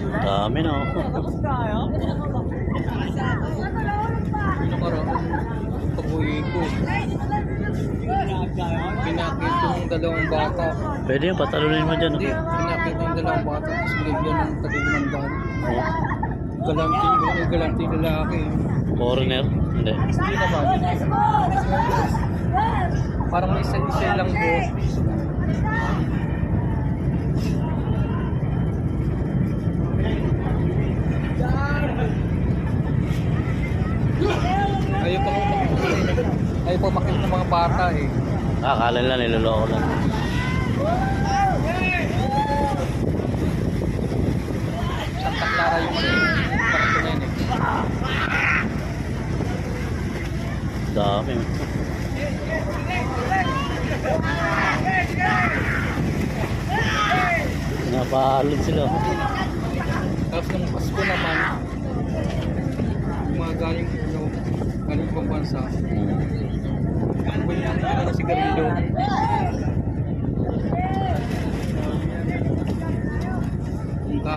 Dami, no? Nakaraan, pag-uwi ko, pinakit yung dalawang bata. Pwede yung patalunin mo dyan, no? Hindi, pinakit yung dalawang bata, tapos binigyan ng tag-500. Oh. Galanti lalaki. Foreigner? Hindi. Hindi naman. Parang may isa lang po. Ayaw pa makita ng mga bata eh. Akala nila niloloko lang. Santa Clara yung parang tunin eh. Dami. Napahalod sila. Tapos nung Pasko naman, yung mga galing pang bansa, ang bunyan na sigarilyo.